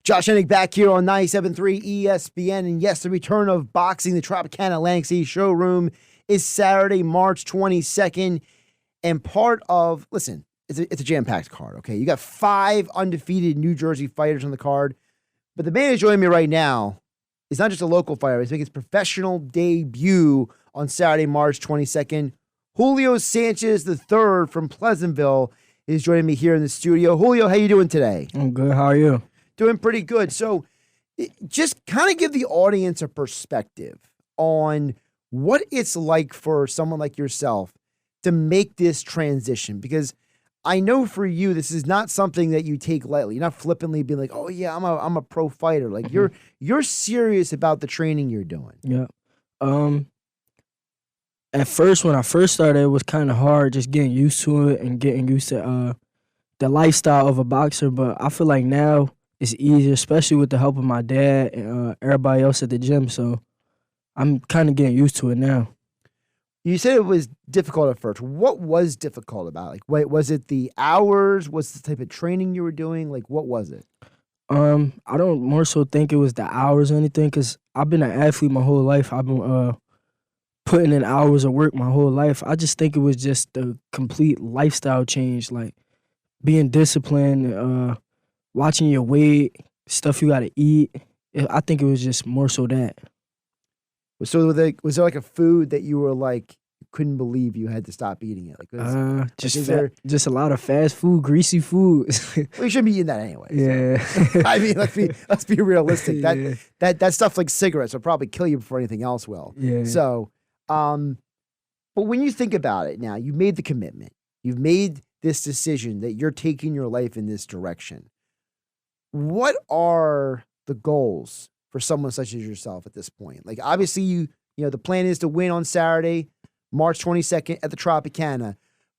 Josh Hennig back here on 97.3 ESPN. And yes, the return of boxing, the Tropicana Atlantic City Showroom, is Saturday, March 22nd. And part of, listen, it's a jam-packed card, okay? You got 5 undefeated New Jersey fighters on the card. But the man who's joining me right now is not just a local fighter. He's making his professional debut on Saturday, March 22nd. Julio Sanchez III from Pleasantville is joining me here in the studio. Julio, how you doing today? I'm good. How are you? Doing pretty good. So just kind of give the audience a perspective on what it's like for someone like yourself to make this transition, because I know for you, this is not something that you take lightly. You're not flippantly being like, oh yeah, I'm a pro fighter. Like you're serious about the training you're doing. Yeah. At first, when I first started, it was kind of hard just getting used to it and getting used to the lifestyle of a boxer. But I feel like now it's easier, especially with the help of my dad and everybody else at the gym. So I'm kind of getting used to it now. You said it was difficult at first. What was difficult about it? Like, wait, was it the hours? Was it the type of training you were doing? Like, what was it? I don't more so think it was the hours or anything, because I've been an athlete my whole life. I've been putting in hours of work my whole life. I just think it was just the complete lifestyle change, like being disciplined, watching your weight, stuff you got to eat. I think it was just more so that. So was there like a food that you were like, you couldn't believe you had to stop eating it? Like, just a lot of fast food, greasy food. Well, you shouldn't be eating that anyway. Yeah. So. I mean, let's be realistic. Yeah. That stuff like cigarettes will probably kill you before anything else will. Yeah. So, but when you think about it now, you've made the commitment. You've made this decision that you're taking your life in this direction. What are the goals for someone such as yourself at this point? Like, obviously, you know, the plan is to win on Saturday, March 22nd at the Tropicana.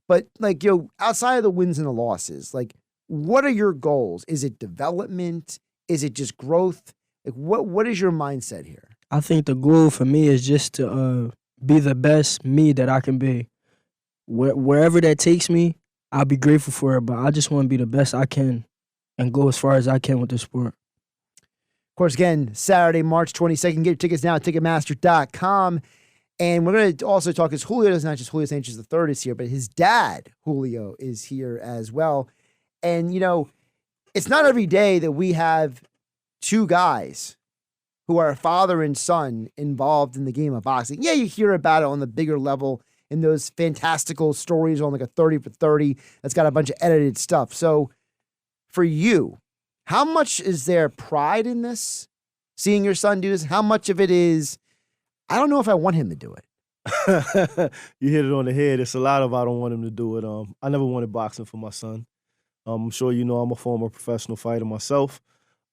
But, like, you know, outside of the wins and the losses, like, what are your goals? Is it development? Is it just growth? Like, what is your mindset here? I think the goal for me is just to be the best me that I can be. Wherever that takes me, I'll be grateful for it. But I just want to be the best I can and go as far as I can with the sport. Of course, again, Saturday, March 22nd. Get your tickets now at Ticketmaster.com. And we're going to also talk, because Julio is not just Julio Sanchez III is here, but his dad, Julio, is here as well. And, you know, it's not every day that we have 2 guys who are a father and son involved in the game of boxing. Yeah, you hear about it on the bigger level in those fantastical stories on like a 30 for 30 that's got a bunch of edited stuff. So for you, how much is there pride in this, seeing your son do this? How much of it is, I don't know if I want him to do it? You hit it on the head. It's a lot of I don't want him to do it. I never wanted boxing for my son. I'm sure you know I'm a former professional fighter myself.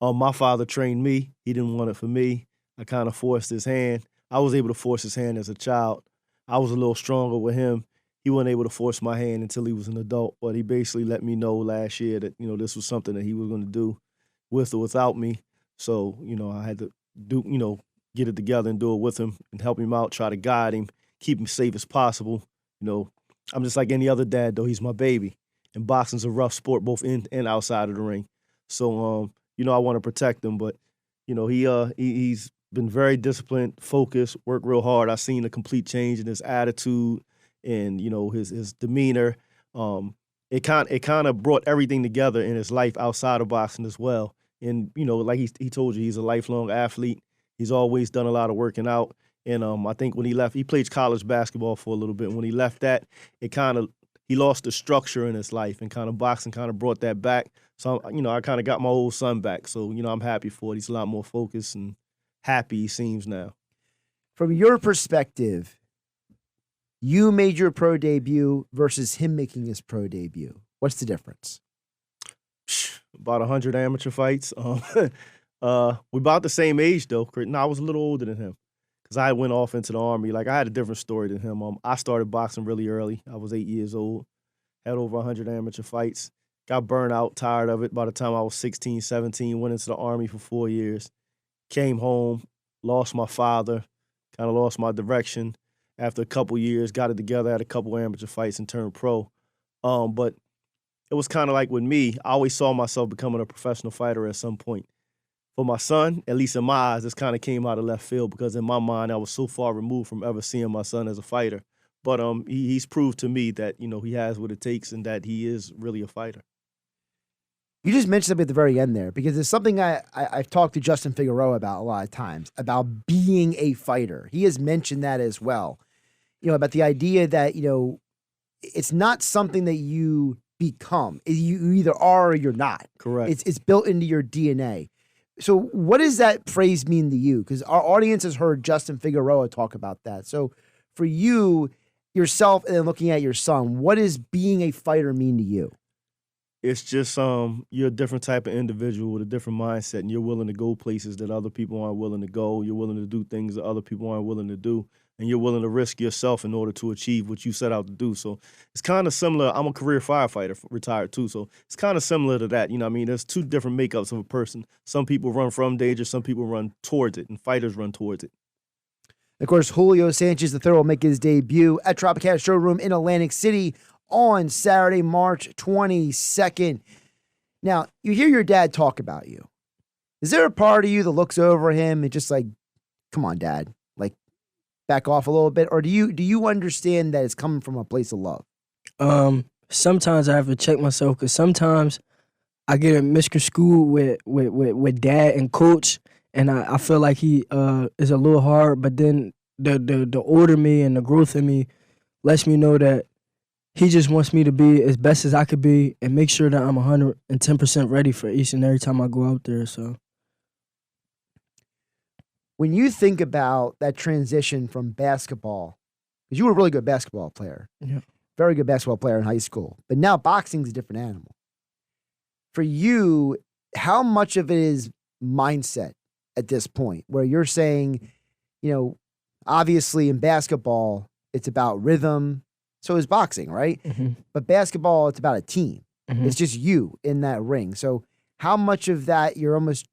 My father trained me. He didn't want it for me. I kind of forced his hand. I was able to force his hand as a child. I was a little stronger with him. He wasn't able to force my hand until he was an adult, but he basically let me know last year that, you know, this was something that he was going to do with or without me. So, you know, I had to get it together and do it with him and help him out, try to guide him, keep him safe as possible. You know, I'm just like any other dad, though. He's my baby. And boxing's a rough sport, both in and outside of the ring. So, you know, I want to protect him, but, you know, he's been very disciplined, focused, worked real hard. I've seen a complete change in his attitude and, you know, his demeanor. It kind of brought everything together in his life outside of boxing as well. And, you know, like he told you, he's a lifelong athlete. He's always done a lot of working out. And I think when he left, he played college basketball for a little bit. When he left that, he lost the structure in his life, and kind of boxing kind of brought that back. So, you know, I kind of got my old son back. So, you know, I'm happy for it. He's a lot more focused and happy, he seems now. From your perspective, you made your pro debut versus him making his pro debut. What's the difference? About 100 amateur fights. We're about the same age, though. No, I was a little older than him because I went off into the Army. Like, I had a different story than him. I started boxing really early. I was 8 years old, had over 100 amateur fights, got burned out, tired of it. By the time I was 16, 17, went into the Army for 4 years, came home, lost my father, kind of lost my direction. After a couple years, got it together, had a couple amateur fights, and turned pro. But it was kind of like with me, I always saw myself becoming a professional fighter at some point. For my son, at least in my eyes, this kind of came out of left field because in my mind, I was so far removed from ever seeing my son as a fighter. But he's proved to me that, he has what it takes and that he is really a fighter. You just mentioned something at the very end there because it's something I've talked to Justin Figueroa about a lot of times, about being a fighter. He has mentioned that as well, about the idea that, it's not something that you become. You either are or you're not. Correct. It's built into your DNA. So what does that phrase mean to you? Because our audience has heard Justin Figueroa talk about that. So for you, yourself, and then looking at your son, what does being a fighter mean to you? It's just you're a different type of individual with a different mindset, and you're willing to go places that other people aren't willing to go. You're willing to do things that other people aren't willing to do, and you're willing to risk yourself in order to achieve what you set out to do. So it's kind of similar. I'm a career firefighter, retired too, so it's kind of similar to that. There's two different makeups of a person. Some people run from danger, some people run towards it, and fighters run towards it. Of course, Julio Sanchez III will make his debut at Tropicana Showroom in Atlantic City on Saturday, March 22nd. Now, you hear your dad talk about you. Is there a part of you that looks over him and just like, come on, Dad, like back off a little bit? Or do you understand that it's coming from a place of love? Sometimes I have to check myself because sometimes I get misconstrued with dad and coach, and I feel like he is a little hard, but then the older me and the growth in me lets me know that he just wants me to be as best as I could be and make sure that I'm 110% ready for each and every time I go out there. So, when you think about that transition from basketball, because you were a really good basketball player, very good basketball player in high school, but now boxing's a different animal. For you, how much of it is mindset at this point, where you're saying, obviously in basketball it's about rhythm. So is boxing, right? Mm-hmm. But basketball, it's about a team. Mm-hmm. It's just you in that ring. So how much of that you're almost,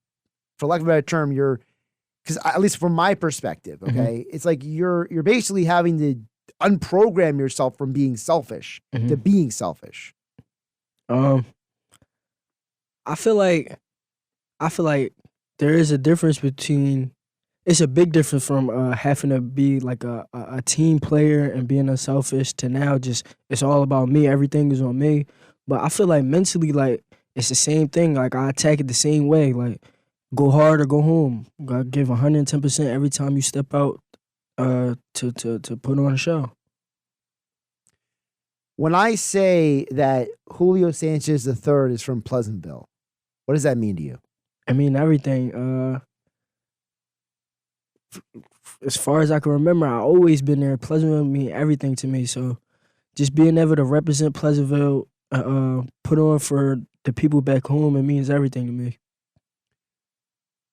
for lack of a better term, because at least from my perspective, okay, it's like you're basically having to unprogram yourself from being selfish to being selfish. I feel like there is a difference between. It's a big difference from having to be like a team player and being unselfish to now just it's all about me. Everything is on me. But I feel like mentally, like it's the same thing. Like I attack it the same way. Like go hard or go home. Gotta give 110% every time you step out to put on a show. When I say that Julio Sanchez III is from Pleasantville, what does that mean to you? I mean everything. As far as I can remember, I always been there. Pleasantville mean everything to me. So just being able to represent Pleasantville, put on for the people back home, it means everything to me.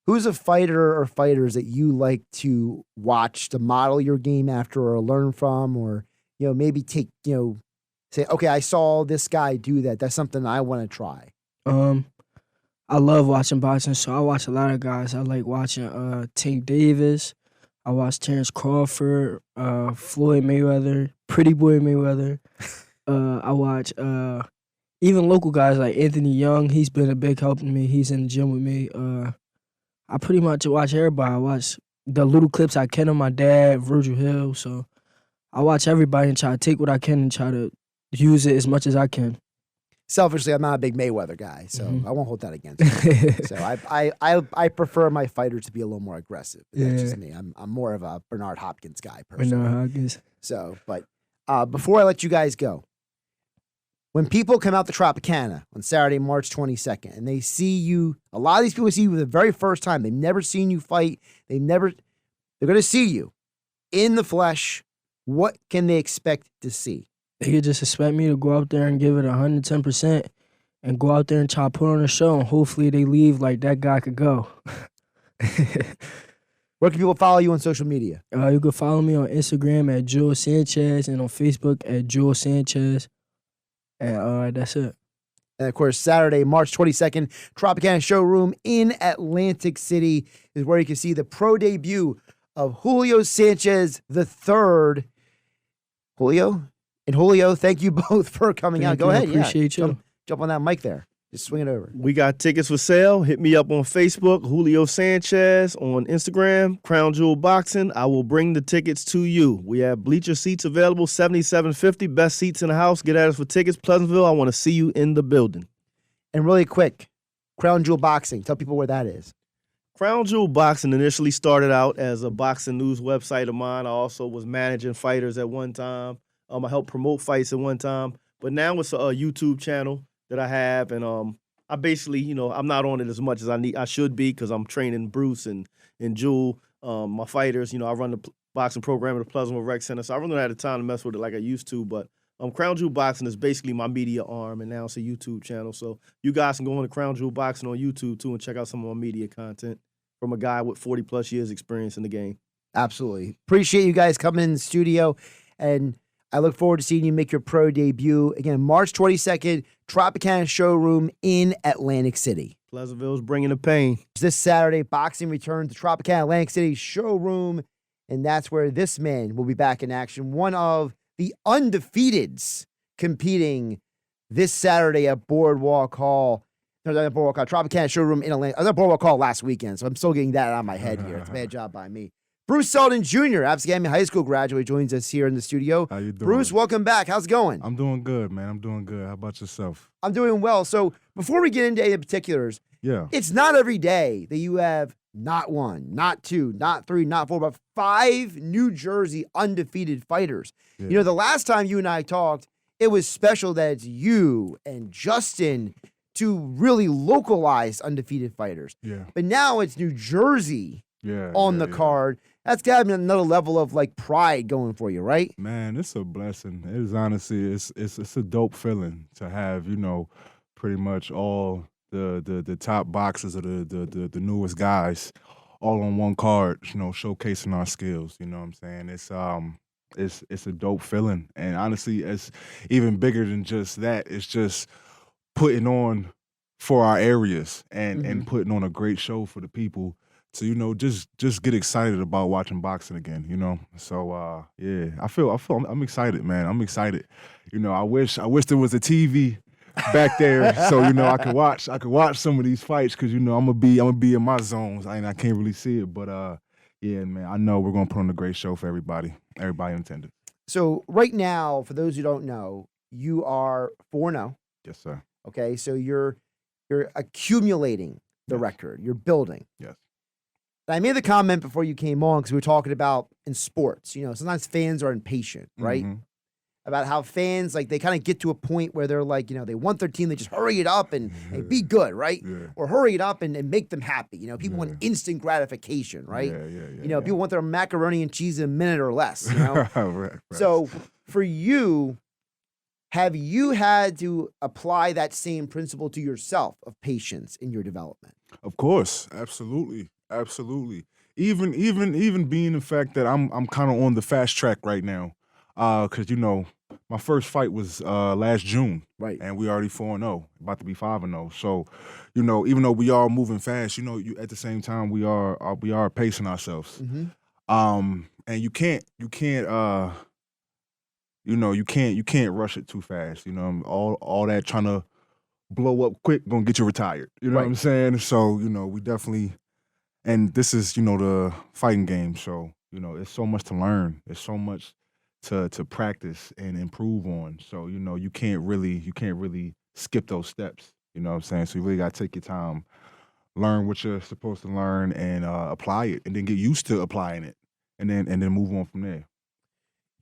Who's a fighter or fighters that you like to watch to model your game after or learn from, or maybe take say, okay, I saw this guy do that. That's something I want to try. I love watching boxing, so I watch a lot of guys. I like watching Tank Davis. I watch Terrence Crawford, Floyd Mayweather, Pretty Boy Mayweather. I watch even local guys like Anthony Young. He's been a big help to me. He's in the gym with me. I pretty much watch everybody. I watch the little clips I can of my dad, Virgil Hill. So I watch everybody and try to take what I can and try to use it as much as I can. Selfishly, I'm not a big Mayweather guy, so I won't hold that against you. So I prefer my fighters to be a little more aggressive. That's just me. I'm more of a Bernard Hopkins guy personally. Bernard Hopkins. So, but before I let you guys go, when people come out to Tropicana on Saturday, March 22nd, and they see you, a lot of these people see you for the very first time. They've never seen you fight. They're going to see you in the flesh. What can they expect to see? They could just expect me to go out there and give it 110% and go out there and try to put on a show, and hopefully they leave like that guy could go. Where can people follow you on social media? You can follow me on Instagram at Joel Sanchez and on Facebook at Joel Sanchez. And that's it. And of course, Saturday, March 22nd, Tropicana Showroom in Atlantic City is where you can see the pro debut of Julio Sanchez III. Julio? And Julio, thank you both for coming out. Go ahead. Appreciate you. Jump on that mic there. Just swing it over. We got tickets for sale. Hit me up on Facebook, Julio Sanchez, on Instagram, Crown Jewel Boxing. I will bring the tickets to you. We have bleacher seats available, $77.50. Best seats in the house. Get at us for tickets. Pleasantville, I want to see you in the building. And really quick, Crown Jewel Boxing. Tell people where that is. Crown Jewel Boxing initially started out as a boxing news website of mine. I also was managing fighters at one time. I helped promote fights at one time. But now it's a YouTube channel that I have, and I basically, I'm not on it as much as I should be because I'm training Bruce and Jewel, my fighters. I run the boxing program at the Pleasantville Rec Center, so I really don't have the time to mess with it like I used to. But Crown Jewel Boxing is basically my media arm, and now it's a YouTube channel. So you guys can go on to Crown Jewel Boxing on YouTube too and check out some of my media content from a guy with 40 plus years experience in the game. Absolutely. Appreciate you guys coming in the studio, and I look forward to seeing you make your pro debut. Again, March 22nd, Tropicana Showroom in Atlantic City. Pleasantville's bringing the pain. This Saturday, boxing returns to Tropicana Atlantic City Showroom, and that's where this man will be back in action. One of the undefeateds competing this Saturday at Boardwalk Hall. No, not Boardwalk Hall, Tropicana Showroom in Atlantic. I was at Boardwalk Hall last weekend, so I'm still getting that out of my head here. It's a bad job by me. Bruce Selden Jr., Absegami High School graduate, joins us here in the studio. How you doing? Bruce, welcome back. How's it going? I'm doing good, man. I'm doing good. How about yourself? I'm doing well. So before we get into any particulars, Yeah. it's not every day that you have not one, not two, not three, not four, but 5 New Jersey undefeated fighters. Yeah. The last time you and I talked, it was special that it's you and Justin, two really localized undefeated fighters. Yeah. But now it's New Jersey on the yeah. card. That's got to be another level of pride going for you, right? Man, it's a blessing. It is honestly, it's a dope feeling to have, pretty much all the top boxers of the newest guys all on one card, showcasing our skills. You know what I'm saying? It's a dope feeling. And honestly, it's even bigger than just that. It's just putting on for our areas and putting on a great show for the people. So, just get excited about watching boxing again, So, yeah, I'm excited, man. I'm excited. I wish there was a TV back there so, I could watch some of these fights because, I'm gonna be in my zones. I can't really see it, but yeah, man, I know we're gonna put on a great show for everybody in attendance. So right now, for those who don't know, you are 4-0. Yes, sir. Okay, so you're accumulating the record. You're building. Yes. I made the comment before you came on because we were talking about in sports, sometimes fans are impatient, right? Mm-hmm. About how fans, they kind of get to a point where they're they want their team to just hurry it up and be good, right? Yeah. Or hurry it up and make them happy. People want instant gratification, right? Yeah. People want their macaroni and cheese in a minute or less, right. So for you, have you had to apply that same principle to yourself of patience in your development? Of course, absolutely. Even being the fact that I'm kind of on the fast track right now, because my first fight was last June, right? And we already 4-0, about to be 5-0. So, even though we are moving fast, you at the same time we are pacing ourselves. Mm-hmm. And you can't rush it too fast. All that trying to blow up quick gonna get you retired. You know what I'm saying? So, we definitely. And this is, the fighting game. So, it's so much to learn. There's so much to practice and improve on. So, you can't really skip those steps. You know what I'm saying? So you really got to take your time, learn what you're supposed to learn, and apply it, and then get used to applying it, and then move on from there.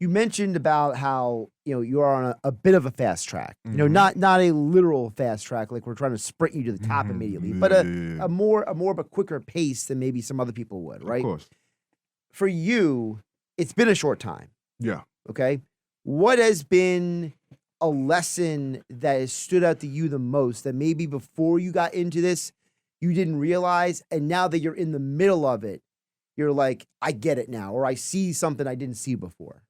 You mentioned about how you are on a bit of a fast track. Mm-hmm. Not a literal fast track like we're trying to sprint you to the top immediately, but a more of a quicker pace than maybe some other people would, right? Of course. For you, it's been a short time. Yeah. Okay. What has been a lesson that has stood out to you the most that maybe before you got into this you didn't realize, and now that you're in the middle of it, you're like, I get it now, or I see something I didn't see before?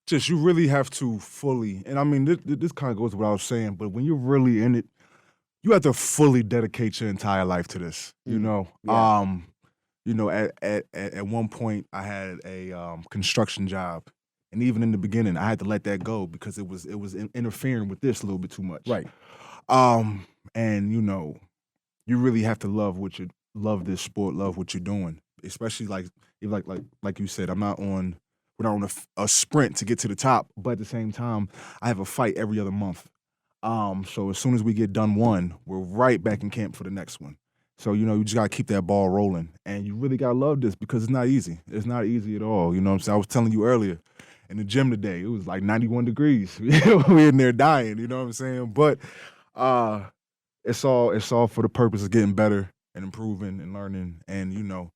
Just you really have to fully, and I mean, this kind of goes to what I was saying, but when you're really in it, you have to fully dedicate your entire life to this. Yeah. At one point I had a construction job, And even in the beginning, I had to let that go because it was interfering with this a little bit too much. Right. And you really have to love this sport, love what you're doing, especially like you said. We're not on a sprint to get to the top, but at the same time, I have a fight every other month. So as soon as we get done one, we're right back in camp for the next one. So, you just got to keep that ball rolling. And you really got to love this because it's not easy. It's not easy at all. You know what I'm saying? I was telling you earlier, in the gym today, it was like 91 degrees. We're in there dying, you know what I'm saying? But it's all for the purpose of getting better and improving and learning and,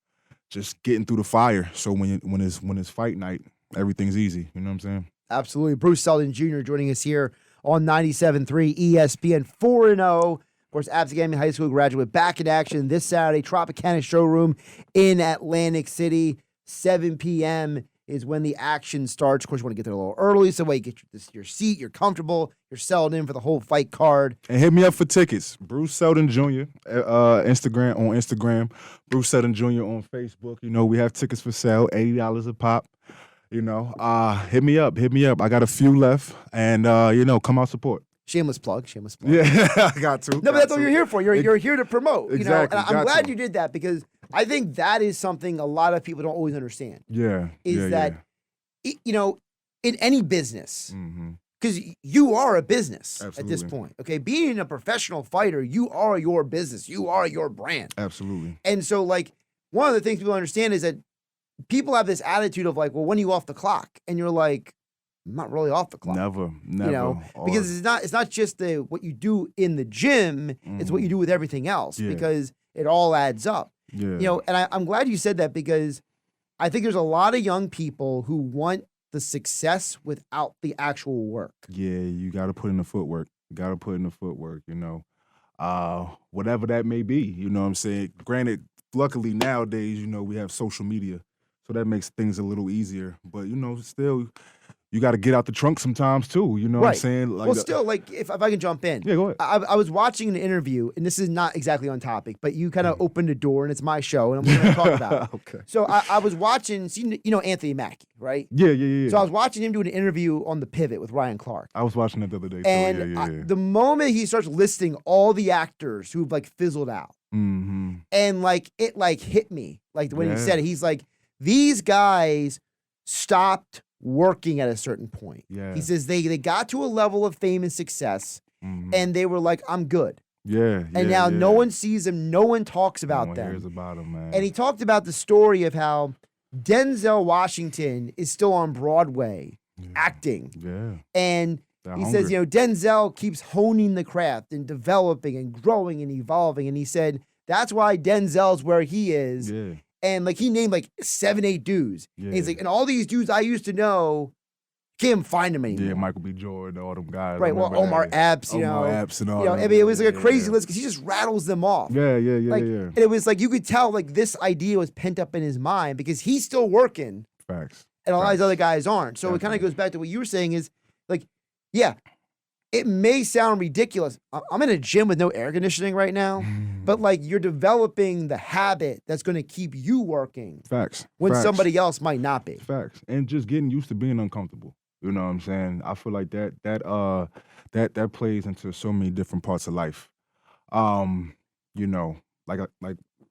just getting through the fire. So when it's fight night, everything's easy. You know what I'm saying? Absolutely. Bruce Seldon Jr. joining us here on 97.3 ESPN, 4-0. Of course, Abs Academy High School graduate back in action this Saturday. Tropicana Showroom in Atlantic City. 7 p.m. is when the action starts. Of course, you want to get there a little early so you get your seat, you're comfortable, you're settled in for the whole fight card. And hit me up for tickets. Bruce Seldon Jr. Instagram. Bruce Seldon Jr. on Facebook. We have tickets for sale, $80 a pop. Hit me up. I got a few left, and come out support. Shameless plug. Yeah, I got to. No, but that's what you're here for. You're here to promote. Exactly. And I'm glad you did that because I think that is something a lot of people don't always understand. Yeah. In any business, Mm-hmm. because you are a business Absolutely. at this point. Okay, being a professional fighter, you are your business. You are your brand. Absolutely. And so, one of the things people understand is that people have this attitude of well, when are you off the clock? And you're like, I'm not really off the clock. Never. Because it's not just what you do in the gym, it's what you do with everything else because it all adds up. Yeah. And I'm glad you said that because I think there's a lot of young people who want the success without the actual work. Yeah, you got to put in the footwork. Whatever that may be, you know what I'm saying? Granted, luckily nowadays, we have social media, so that makes things a little easier. But, still, you got to get out the trunk sometimes too. You know what I'm saying? If I can jump in. Yeah, go ahead. I was watching an interview, and this is not exactly on topic, but you kind of opened a door, and it's my show, and I'm going to talk about it. Okay. So I was watching, Anthony Mackie, right? Yeah. So I was watching him do an interview on The Pivot with Ryan Clark. I was watching it the other day. And the moment he starts listing all the actors who've fizzled out, mm-hmm. and it hit me, when he said it, he's like, these guys stopped working at a certain point. Yeah. He says they got to a level of fame and success, and they were like, I'm good. Yeah. And now no one sees them, no one talks about no one them. Hears about them, man. And he talked about the story of how Denzel Washington is still on Broadway acting. Yeah. And he says, Denzel keeps honing the craft and developing and growing and evolving. And he said, that's why Denzel's where he is. Yeah. And he named 7-8 dudes. Yeah. And he's like, and all these dudes I used to know, can't find them anymore. Yeah, Michael B. Jordan, all them guys. Right, well, Omar Epps, Omar Epps and all I mean, it was a crazy list because he just rattles them off. Yeah. And it was you could tell this idea was pent up in his mind because he's still working. Facts. And a lot of these other guys aren't. So it kind of goes back to what you were saying is it may sound ridiculous. I'm in a gym with no air conditioning right now, but you're developing the habit that's going to keep you working. Facts. When somebody else might not be. Facts. And just getting used to being uncomfortable. You know what I'm saying? I feel like that plays into so many different parts of life. Like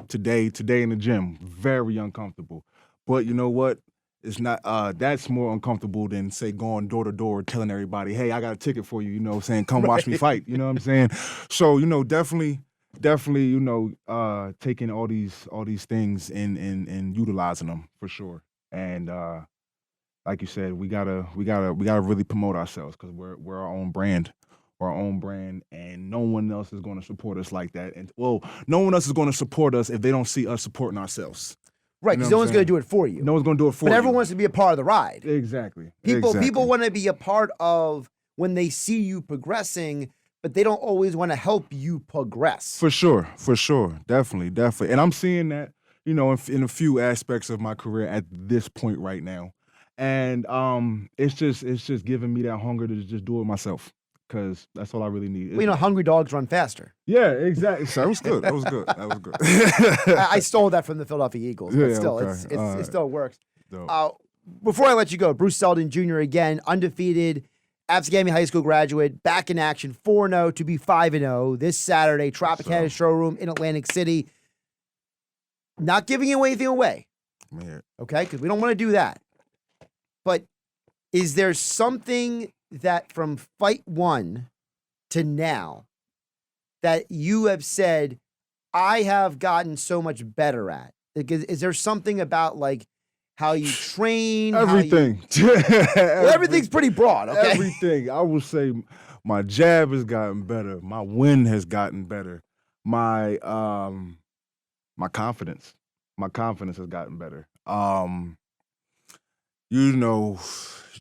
today in the gym, very uncomfortable. But you know what? It's not that's more uncomfortable than say going door to door telling everybody, hey, I got a ticket for you, saying come watch me fight. You know what I'm saying? So, definitely, taking all these things and utilizing them for sure. And like you said, we gotta really promote ourselves because we're our own brand. Our own brand, and no one else is going to support us like that. And no one else is going to support us if they don't see us supporting ourselves. Right, because no one's going to do it for you. No one's going to do it for you. But everyone wants to be a part of the ride. Exactly. People want to be a part of when they see you progressing, but they don't always want to help you progress. For sure. Definitely. And I'm seeing that, in a few aspects of my career at this point right now. And it's just giving me that hunger to just do it myself. Because that's all I really need. Hungry dogs run faster. Yeah, exactly. So that was good. I stole that from the Philadelphia Eagles, but still, okay. it still works. before I let you go, Bruce Seldon Jr. again, undefeated, Absegami High School graduate, back in action, 4-0 to be 5-0 this Saturday, Tropicana Showroom in Atlantic City. Not giving anything away, okay, because we don't want to do that. But is there something that from fight one to now that you have said, I have gotten so much better at? Like, is there something about like how you train? Everything. Well, everything's pretty broad, okay? Everything. I will say my jab has gotten better. My wind has gotten better. My confidence. My confidence has gotten better.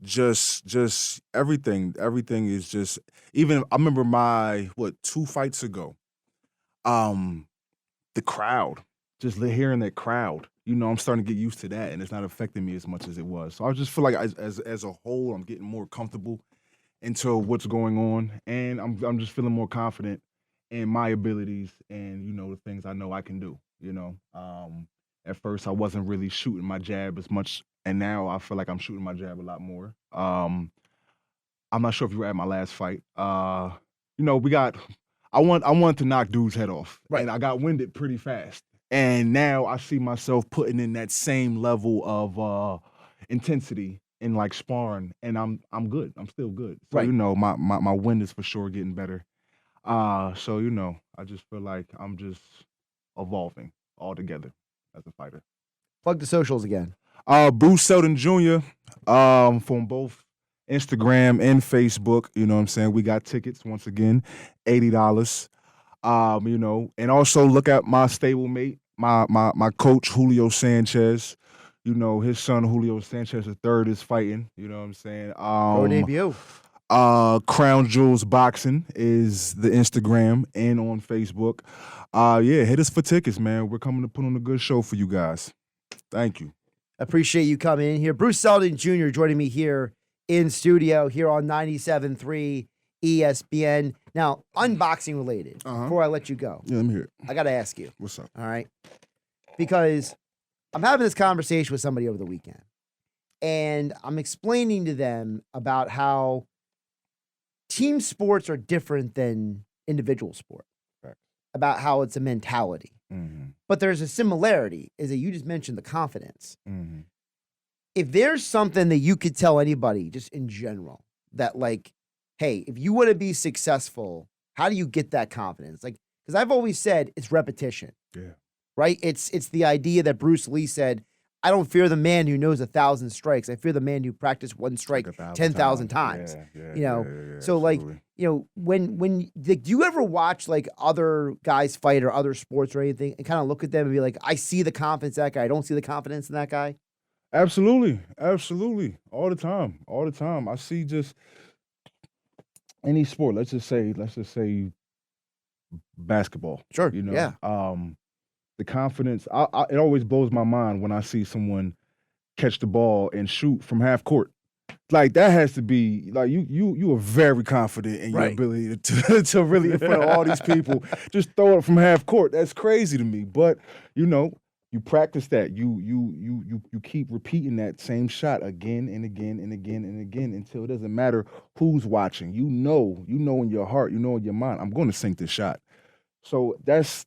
Just everything. Everything is just, even I remember my 2 fights ago. The crowd. Just hearing that crowd. I'm starting to get used to that, and it's not affecting me as much as it was. So I just feel like as a whole, I'm getting more comfortable into what's going on, and I'm just feeling more confident in my abilities and the things I know I can do. At first I wasn't really shooting my jab as much, and now I feel like I'm shooting my jab a lot more. I'm not sure if you were at my last fight. I wanted to knock dude's head off, right, and I got winded pretty fast. And now I see myself putting in that same level of intensity in like sparring, and I'm good. I'm still good. So right. My wind is for sure getting better. So I just feel like I'm just evolving altogether as a fighter. Plug the socials again. Bruce Seldon Jr. From both Instagram and Facebook. You know what I'm saying? We got tickets once again, $80. And also look at my stablemate, my coach, Julio Sanchez. His son, Julio Sanchez III, is fighting. You know what I'm saying? Pro debut. Crown Jewels Boxing is the Instagram and on Facebook. Hit us for tickets, man. We're coming to put on a good show for you guys. Thank you. Appreciate you coming in here. Bruce Seldon Jr. joining me here in studio here on 97.3 ESPN. Now, unboxing related, before I let you go. Yeah, let me hear it. I got to ask you. What's up? All right? Because I'm having this conversation with somebody over the weekend, and I'm explaining to them about how team sports are different than individual sport, right, about how it's a mentality. Mm-hmm. But there's a similarity, is that you just mentioned the confidence. Mm-hmm. If there's something that you could tell anybody just in general that like, hey, if you want to be successful, how do you get that confidence? Like, because I've always said it's repetition. Yeah. Right? It's the idea that Bruce Lee said, I don't fear the man who knows 1,000 strikes. I fear the man who practiced one strike 10,000 times. Yeah, so like, when do you ever watch like other guys fight or other sports or anything and kind of look at them and be like, I see the confidence in that guy. I don't see the confidence in that guy. Absolutely. All the time. I see just any sport. Let's just say basketball. Sure. Yeah. The confidence. It always blows my mind when I see someone catch the ball and shoot from half court. Like that has to be like you are very confident in your ability to really in front of all these people just throw it from half court. That's crazy to me. But you practice that. You keep repeating that same shot again and again and again and again until it doesn't matter who's watching. You know in your heart, in your mind, I'm going to sink this shot. So that's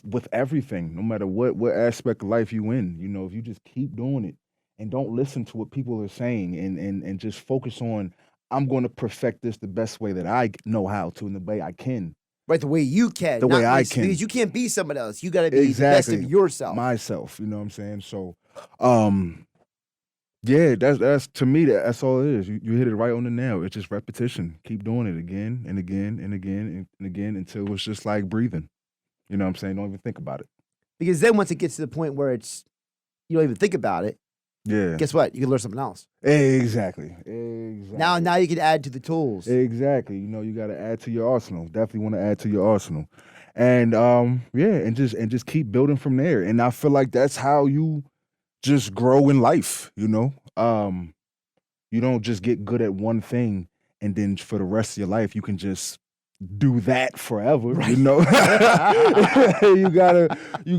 with everything, no matter what aspect of life you in. If you just keep doing it and don't listen to what people are saying and just focus on, I'm going to perfect this the best way that I know how to and the way I can. Right, the way you can. The way I can. Because you can't be someone else. You got to be the best of yourself. Myself, you know what I'm saying? So, that's to me, that's all it is. You hit it right on the nail. It's just repetition. Keep doing it again and again and again and again until it's just like breathing. You know what I'm saying? Don't even think about it. Because then once it gets to the point where you don't even think about it, guess what? You can learn something else. Exactly. Now you can add to the tools. Exactly. You got to add to your arsenal. Definitely want to add to your arsenal. And and just keep building from there. And I feel like that's how you just grow in life, You don't just get good at one thing and then for the rest of your life you can just do that forever, you know. you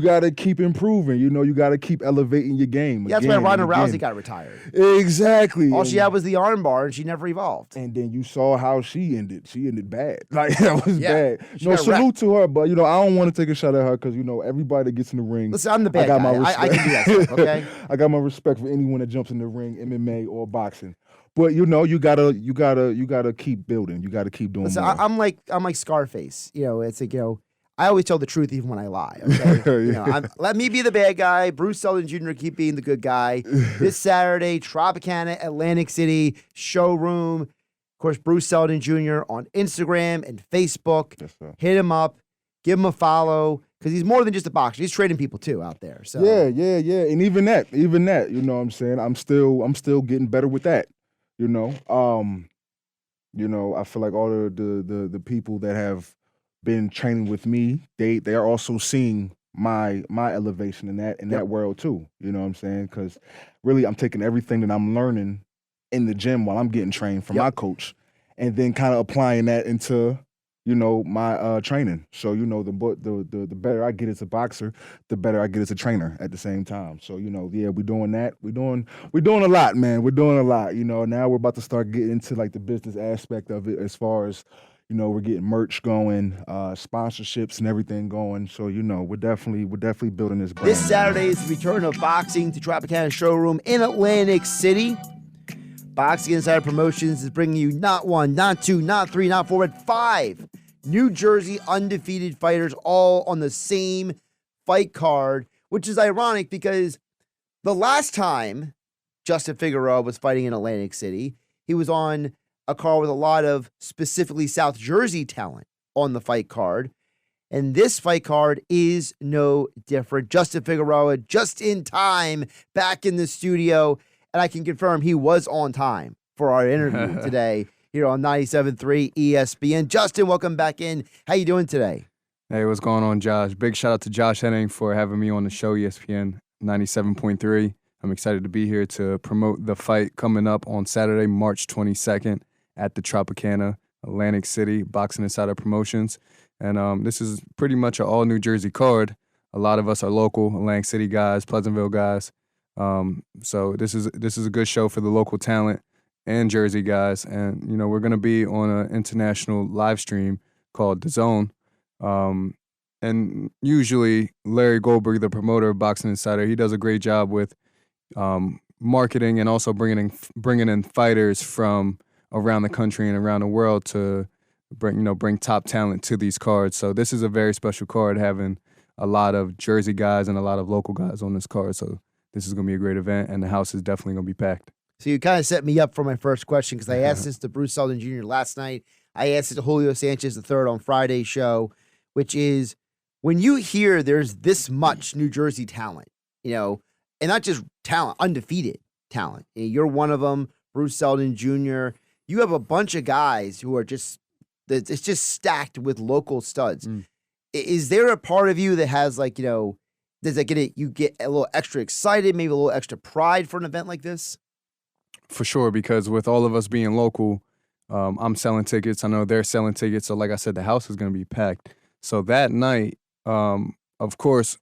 gotta keep improving, you know. You gotta keep elevating your game. Yeah, that's why Ronda Rousey got retired. Exactly. All she had was the armbar, and she never evolved. And then you saw how she ended. She ended bad. Like, that was bad. No, salute wrecked. to her, but, you know, I don't want to take a shot at her because, you know, everybody that gets in the ring. Listen, I'm the bad guy. I can do that stuff, okay? I got my respect for anyone that jumps in the ring, MMA or boxing. But, you know, you gotta keep building. You gotta keep doing more. I'm like Scarface. You know, it's like, you know, I always tell the truth even when I lie. Okay? You know, let me be the bad guy. Bruce Sullivan Jr. keep being the good guy. This Saturday, Tropicana Atlantic City Showroom. Of course, Bruce Sullivan Jr. on Instagram and Facebook. Yes, sir. Hit him up, give him a follow, because he's more than just a boxer. He's training people too out there. So yeah, and even that, you know what I'm saying? I'm still getting better with that. You know, I feel like all the people that have been training with me, they are also seeing my elevation in that world too. You know what I'm saying? Because really, I'm taking everything that I'm learning in the gym while I'm getting trained from my coach, and then kind of applying that into, you know, my training. So, you know, the better I get as a boxer, the better I get as a trainer at the same time. So, you know, yeah, we're doing that. We're doing a lot, man. We're doing a lot. You know, now we're about to start getting into like the business aspect of it, as far as, you know, we're getting merch going, sponsorships and everything going. So, you know, we're definitely building this brand. This Saturday is the return of boxing to Tropicana Showroom in Atlantic City. Boxing Insider Promotions is bringing you not one, not two, not three, not four, but 5 New Jersey undefeated fighters all on the same fight card, which is ironic because the last time Justin Figueroa was fighting in Atlantic City, he was on a card with a lot of specifically South Jersey talent on the fight card. And this fight card is no different. Justin Figueroa just in time back in the studio. And I can confirm he was on time for our interview today here on 97.3 ESPN. Justin, welcome back in. How you doing today? Hey, what's going on, Josh? Big shout out to Josh Hennig for having me on the show, ESPN 97.3. I'm excited to be here to promote the fight coming up on Saturday, March 22nd at the Tropicana Atlantic City Boxing Insider Promotions. And this is pretty much an all New Jersey card. A lot of us are local Atlantic City guys, Pleasantville guys. So this is a good show for the local talent and Jersey guys. And, you know, we're going to be on an international live stream called The Zone. And usually Larry Goldberg, the promoter of Boxing Insider, he does a great job with marketing and also bringing in fighters from around the country and around the world to bring top talent to these cards. So this is a very special card, having a lot of Jersey guys and a lot of local guys on this card. So this is going to be a great event, and the house is definitely going to be packed. So you kind of set me up for my first question, because I asked this to Bruce Sullivan Jr. last night. I asked it to Julio Sanchez III on Friday's show, which is, when you hear there's this much New Jersey talent, you know, and not just talent, undefeated talent. You're one of them, Bruce Sullivan Jr. You have a bunch of guys who are it's just stacked with local studs. Is there a part of you that has, like, you know, does that you get a little extra excited, maybe a little extra pride for an event like this? For sure, because with all of us being local, I'm selling tickets. I know they're selling tickets. So like I said, the house is going to be packed. So that night, of course,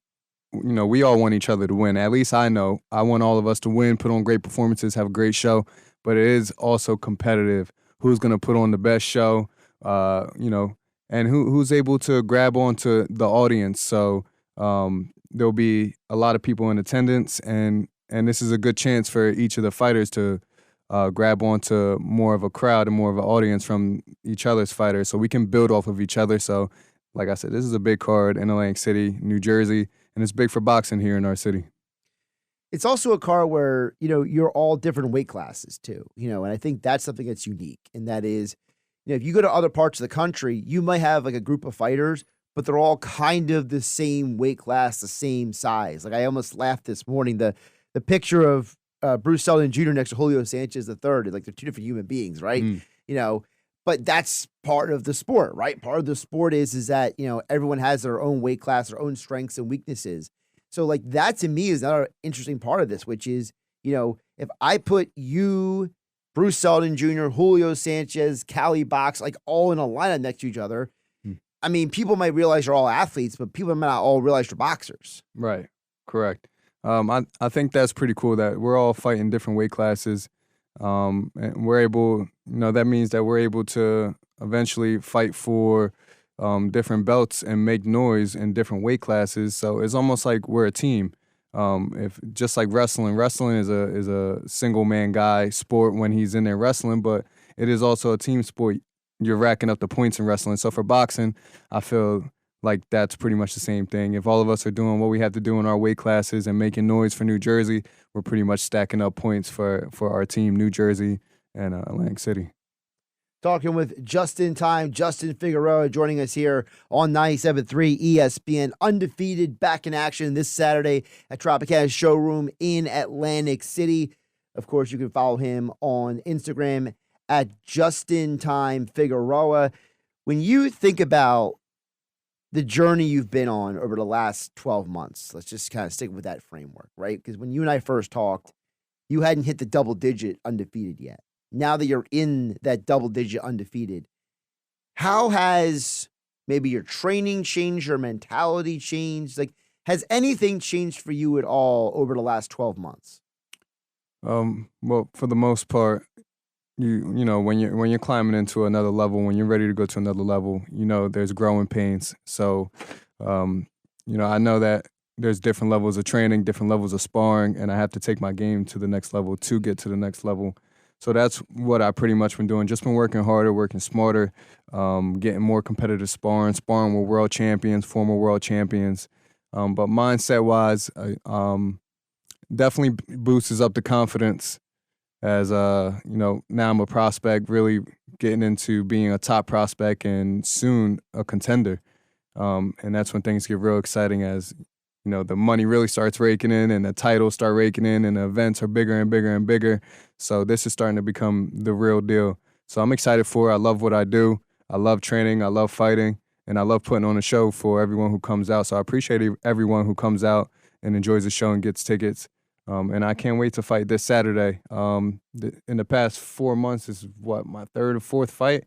you know, we all want each other to win. At least I know. I want all of us to win, put on great performances, have a great show. But it is also competitive. Who's going to put on the best show, you know, and who's able to grab onto the audience. So there'll be a lot of people in attendance, and this is a good chance for each of the fighters to grab onto more of a crowd and more of an audience from each other's fighters, so we can build off of each other. So, like I said, this is a big card in Atlantic City, New Jersey, and it's big for boxing here in our city. It's also a card where, you know, you're all different weight classes too, you know, and I think that's something that's unique. And that is, you know, if you go to other parts of the country, you might have like a group of fighters, but they're all kind of the same weight class, the same size. Like, I almost laughed this morning, the picture of Bruce Sullivan Jr. next to Julio Sanchez III, like, they're two different human beings, right? You know, but that's part of the sport, right? Part of the sport is that, you know, everyone has their own weight class, their own strengths and weaknesses. So, like, that to me is another interesting part of this, which is, you know, if I put you Bruce Seldon Jr., Julio Sanchez, Cali Box, like all in a lineup next to each other. I mean, people might realize you're all athletes, but people might not all realize you're boxers. Right. Correct. I think that's pretty cool that we're all fighting different weight classes. And we're able, that means that we're able to eventually fight for different belts and make noise in different weight classes. So it's almost like we're a team. If just like wrestling is a single man guy sport when he's in there wrestling, but it is also a team sport. You're racking up the points in wrestling. So for boxing, I feel like that's pretty much the same thing. If all of us are doing what we have to do in our weight classes and making noise for New Jersey, we're pretty much stacking up points for our team, New Jersey and Atlantic City. Talking with Justin Figueroa, joining us here on 97.3 ESPN. Undefeated, back in action this Saturday at Tropicana Showroom in Atlantic City. Of course, you can follow him on Instagram at Figueroa. When you think about the journey you've been on over the last 12 months, let's just kind of stick with that framework, right? Because when you and I first talked, you hadn't hit the double-digit undefeated yet. Now that you're in that double-digit undefeated, how has maybe your training changed, your mentality changed? Like, has anything changed for you at all over the last 12 months? Well, for the most part, you know when you're climbing into another level, when you're ready to go to another level, there's growing pains. So, I know that there's different levels of training, different levels of sparring, and I have to take my game to the next level to get to the next level. So that's what I pretty much been doing. Just been working harder, working smarter, getting more competitive sparring with world champions, former world champions. But mindset-wise, definitely boosts up the confidence as, now I'm a prospect, really getting into being a top prospect and soon a contender. And that's when things get real exciting as, the money really starts raking in and the titles start raking in and the events are bigger and bigger and bigger. So this is starting to become the real deal. So I'm excited for it. I love what I do. I love training. I love fighting. And I love putting on a show for everyone who comes out. So I appreciate everyone who comes out and enjoys the show and gets tickets. And I can't wait to fight this Saturday. In the past 4 months, this is my third or fourth fight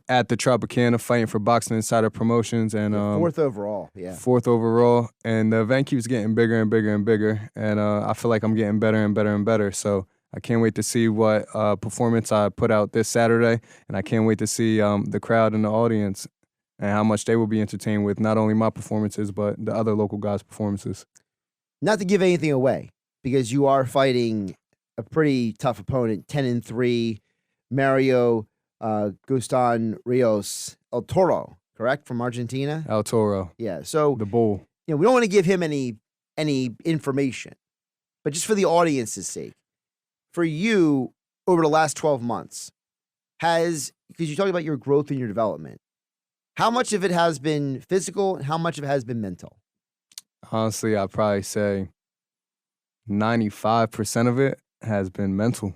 at the Tropicana, fighting for Boxing Insider Promotions. And fourth overall, yeah. Fourth overall. And the event keeps getting bigger and bigger and bigger. And I feel like I'm getting better and better and better. So I can't wait to see what performance I put out this Saturday. And I can't wait to see the crowd and the audience and how much they will be entertained with not only my performances, but the other local guys' performances. Not to give anything away, because you are fighting a pretty tough opponent, 10-3, Mario Gustan Rios El Toro, correct, from Argentina? El Toro. Yeah. So the bull. We don't want to give him any information, but just for the audience's sake, for you over the last 12 months, because you talk about your growth and your development, how much of it has been physical and how much of it has been mental? Honestly, I'd probably say 95% of it has been mental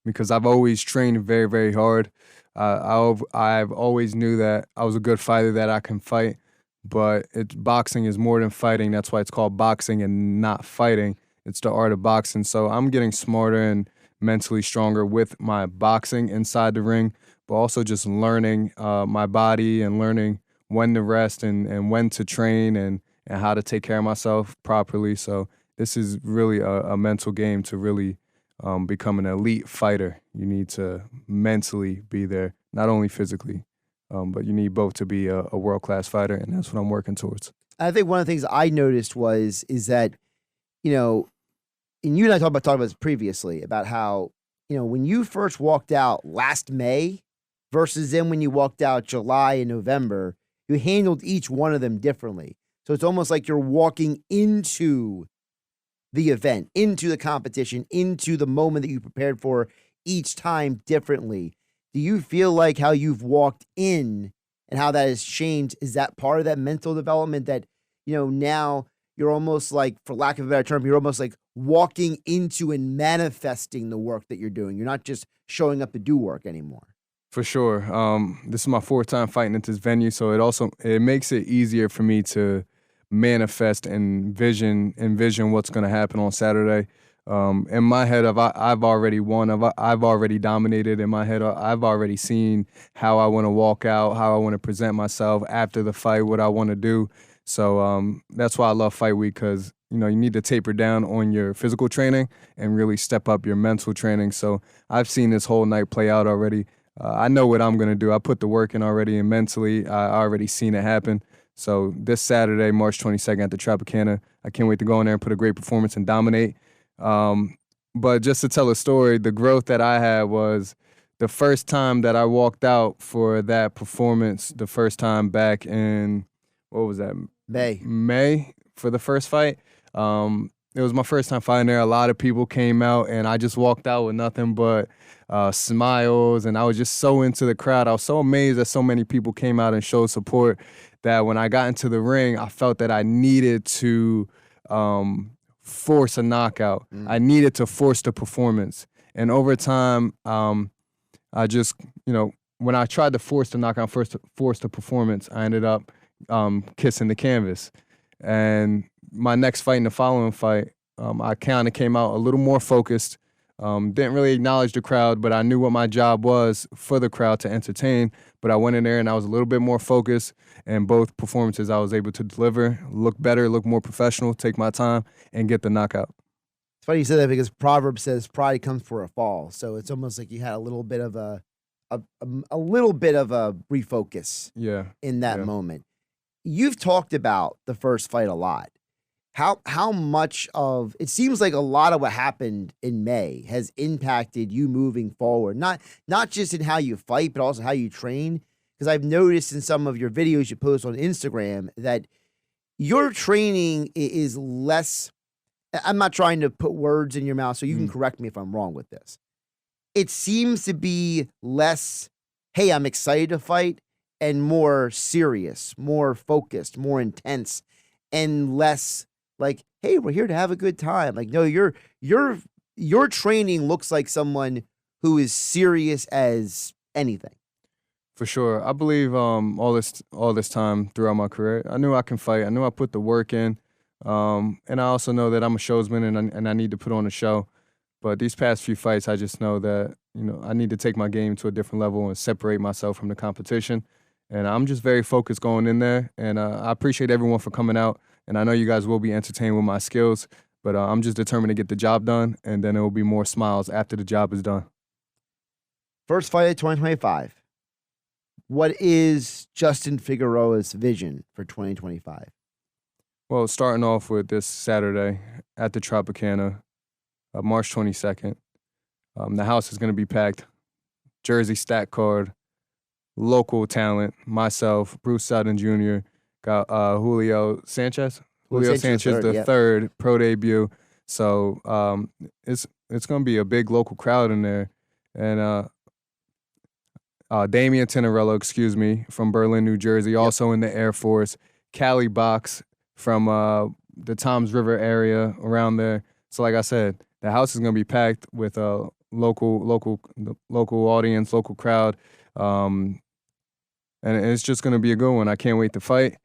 because I've always trained very, very hard. I've always knew that I was a good fighter, that I can fight, but boxing is more than fighting. That's why it's called boxing and not fighting. It's the art of boxing. So I'm getting smarter and mentally stronger with my boxing inside the ring, but also just learning my body and learning when to rest and when to train and how to take care of myself properly. So this is really a mental game to really become an elite fighter. You need to mentally be there, not only physically, but you need both to be a world-class fighter, and that's what I'm working towards. I think one of the things I noticed is that, and you and I talked about this previously, about how, when you first walked out last May versus then when you walked out July and November, you handled each one of them differently. So it's almost like you're walking into the event, into the competition, into the moment that you prepared for each time differently. Do you feel like how you've walked in and how that has changed, is that part of that mental development that, now you're almost like, for lack of a better term, you're almost like walking into and manifesting the work that you're doing. You're not just showing up to do work anymore. For sure. This is my fourth time fighting at this venue, so it makes it easier for me to manifest and envision what's going to happen on Saturday. In my head, I've already won. I've already dominated. In my head, I've already seen how I want to walk out, how I want to present myself after the fight, what I want to do. So that's why I love fight week, because you need to taper down on your physical training and really step up your mental training. So I've seen this whole night play out already. I know what I'm gonna do. I put the work in already, and mentally, I already seen it happen. So this Saturday, March 22nd at the Tropicana, I can't wait to go in there and put a great performance and dominate. But just to tell a story, the growth that I had was the first time that I walked out for that performance, the first time back in, what was that? May for the first fight. It was my first time fighting there. A lot of people came out, and I just walked out with nothing but smiles, and I was just so into the crowd. I was so amazed that so many people came out and showed support that when I got into the ring, I felt that I needed to force a knockout. I needed to force the performance. And over time, I just, when I tried to force the knockout, force the performance, I ended up kissing the canvas. And my next fight and the following fight, I kind of came out a little more focused. Didn't really acknowledge the crowd, but I knew what my job was for the crowd to entertain. But I went in there and I was a little bit more focused. And both performances I was able to deliver, look better, look more professional, take my time, and get the knockout. It's funny you said that because Proverbs says pride comes for a fall. So it's almost like you had a little bit of a little bit of a refocus in that moment. You've talked about the first fight a lot. How much of it seems like a lot of what happened in May has impacted you moving forward, not just in how you fight, but also how you train. Because I've noticed in some of your videos you post on Instagram that your training is less. I'm not trying to put words in your mouth, so you can correct me if I'm wrong with this. It seems to be less, hey, I'm excited to fight, and more serious, more focused, more intense, and less like, hey, we're here to have a good time. Like, no, your training looks like someone who is serious as anything. For sure. I believe all this time throughout my career, I knew I can fight. I knew I put the work in. And I also know that I'm a showsman and I need to put on a show. But these past few fights, I just know that, I need to take my game to a different level and separate myself from the competition. And I'm just very focused going in there. And I appreciate everyone for coming out. And I know you guys will be entertained with my skills. But I'm just determined to get the job done. And then there will be more smiles after the job is done. First fight of 2025. What is Justin Figueroa's vision for 2025? Well, starting off with this Saturday at the Tropicana, March 22nd. The house is going to be packed. Jersey stat card, local talent, myself, Bruce Sutton Jr., got Julio Sanchez. Julio Sanchez the third pro debut. So it's going to be a big local crowd in there. And Damian Tenorello, from Berlin, New Jersey, also in the Air Force. Cali Box from the Toms River area around there. So like I said, the house is going to be packed with a local audience, local crowd. And it's just going to be a good one. I can't wait to fight.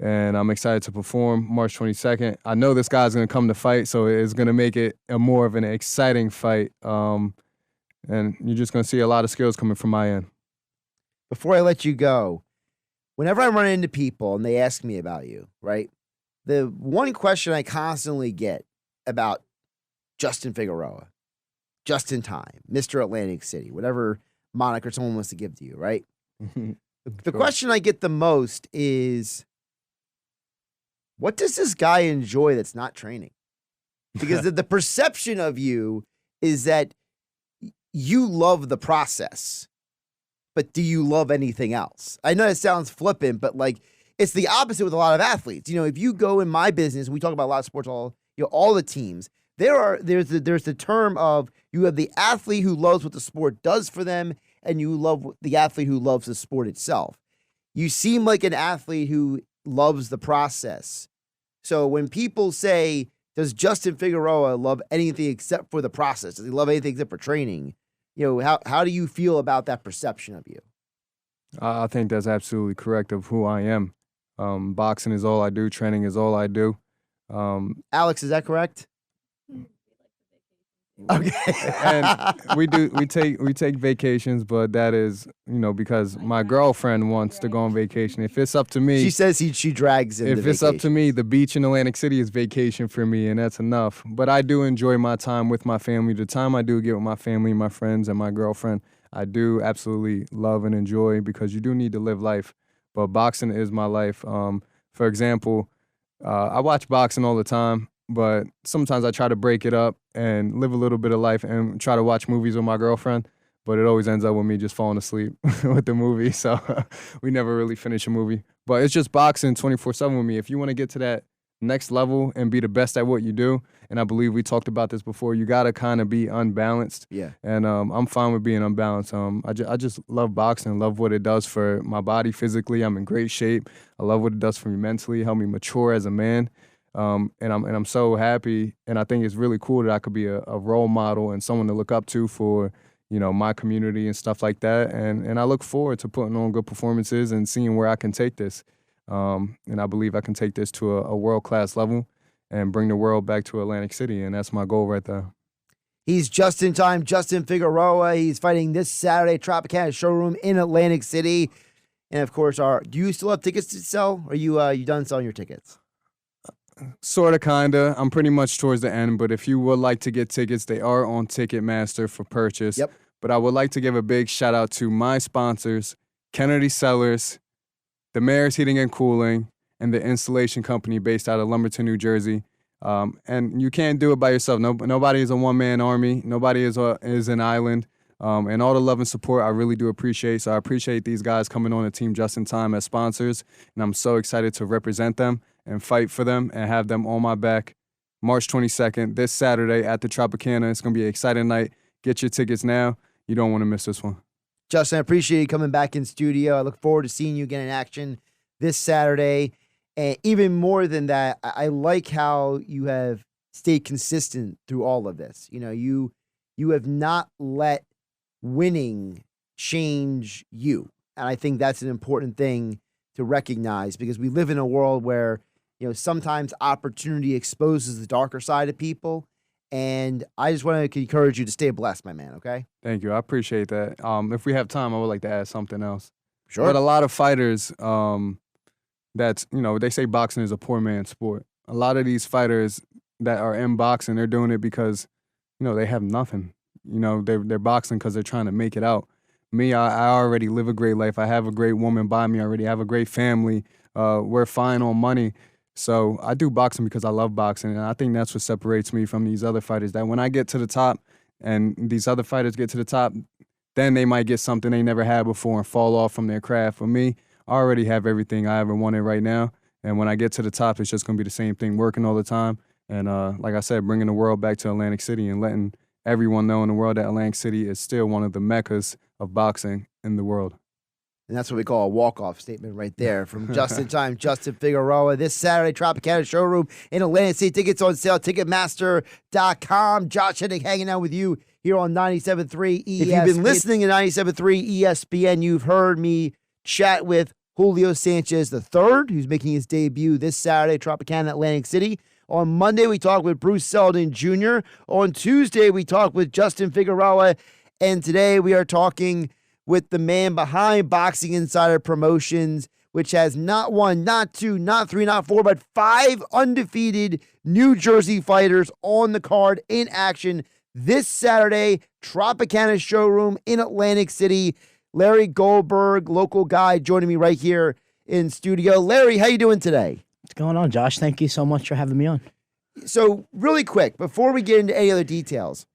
And I'm excited to perform March 22nd. I know this guy's going to come to fight, so it's going to make it a more of an exciting fight. And you're just going to see a lot of skills coming from my end. Before I let you go, whenever I run into people and they ask me about you, right? The one question I constantly get about Justin Figueroa, Just in Time, Mr. Atlantic City, whatever moniker someone wants to give to you, right? The question I get the most is, what does this guy enjoy that's not training? Because the perception of you is that you love the process, but do you love anything else? I know it sounds flippant, but like it's the opposite with a lot of athletes. If you go in my business, we talk about a lot of sports, all the teams. There's the term of you have the athlete who loves what the sport does for them, and you love the athlete who loves the sport itself. You seem like an athlete who loves the process. So when people say, does Justin Figueroa love anything except for the process? Does he love anything except for training? How do you feel about that perception of you? I think that's absolutely correct of who I am. Boxing is all I do. Training is all I do. Alex, is that correct? Okay. And we take vacations, but that is, because my girlfriend wants to go on vacation. If it's up to me, She says she drags him. if it's up to me, the beach in Atlantic City is vacation for me, and that's enough. But I do enjoy my time with my family. The time I do get with my family, my friends, and my girlfriend, I do absolutely love and enjoy, because you do need to live life. But boxing is my life. For example, I watch boxing all the time, but sometimes I try to break it up and live a little bit of life and try to watch movies with my girlfriend. But it always ends up with me just falling asleep with the movie. So we never really finish a movie. But it's just boxing 24/7 with me. If you want to get to that next level and be the best at what you do, and I believe we talked about this before, you got to kind of be unbalanced. Yeah. And I'm fine with being unbalanced. I just love boxing, love what it does for my body physically. I'm in great shape. I love what it does for me mentally, help me mature as a man. And I'm so happy, and I think it's really cool that I could be a role model and someone to look up to for my community and stuff like that. And I look forward to putting on good performances and seeing where I can take this. And I believe I can take this to a world-class level and bring the world back to Atlantic City, and that's my goal right there. He's just in time, Justin Figueroa. He's fighting this Saturday, Tropicana Showroom in Atlantic City. And of course, do you still have tickets to sell? Or are you done selling your tickets? Sorta, kinda. I'm pretty much towards the end, but if you would like to get tickets, they are on Ticketmaster for purchase. Yep. But I would like to give a big shout out to my sponsors, Kennedy Cellars, the Mayor's Heating and Cooling, and the installation company based out of Lumberton, New Jersey. And you can't do it by yourself. Nobody is a one-man army. Nobody is an island. And all the love and support I really do appreciate. So I appreciate these guys coming on the team just in time as sponsors. And I'm so excited to represent them and fight for them and have them on my back. March 22nd, this Saturday at the Tropicana. It's going to be an exciting night. Get your tickets now. You don't want to miss this one. Justin, I appreciate you coming back in studio. I look forward to seeing you again in action this Saturday. And even more than that, I like how you have stayed consistent through all of this. You have not let winning change you. And I think that's an important thing to recognize, because we live in a world where, sometimes opportunity exposes the darker side of people. And I just want to encourage you to stay blessed, my man, okay? Thank you. I appreciate that. If we have time, I would like to add something else. Sure. But a lot of fighters, they say boxing is a poor man's sport. A lot of these fighters that are in boxing, they're doing it because, they have nothing. They're boxing because they're trying to make it out. Me, I already live a great life. I have a great woman by me already. I have a great family. We're fine on money. So I do boxing because I love boxing, and I think that's what separates me from these other fighters, that when I get to the top and these other fighters get to the top, then they might get something they never had before and fall off from their craft. For me, I already have everything I ever wanted right now, and when I get to the top, it's just going to be the same thing, working all the time. And like I said, bringing the world back to Atlantic City and letting everyone know in the world that Atlantic City is still one of the meccas of boxing in the world. And that's what we call a walk-off statement right there from just in time, Justin Figueroa. This Saturday, Tropicana Showroom in Atlantic City. Tickets on sale, Ticketmaster.com. Josh Hennig hanging out with you here on 97.3 ESPN. If you've been listening to 97.3 ESPN, you've heard me chat with Julio Sanchez III, who's making his debut this Saturday, Tropicana Atlantic City. On Monday, we talked with Bruce Seldon Jr. On Tuesday, we talked with Justin Figueroa. And today, we are talking with the man behind Boxing Insider Promotions, which has not one, not two, not three, not four, but 5 undefeated New Jersey fighters on the card in action this Saturday, Tropicana Showroom in Atlantic City. Larry Goldberg, local guy, joining me right here in studio. Larry, how you doing today? What's going on, Josh? Thank you so much for having me on. So really quick, before we get into any other details,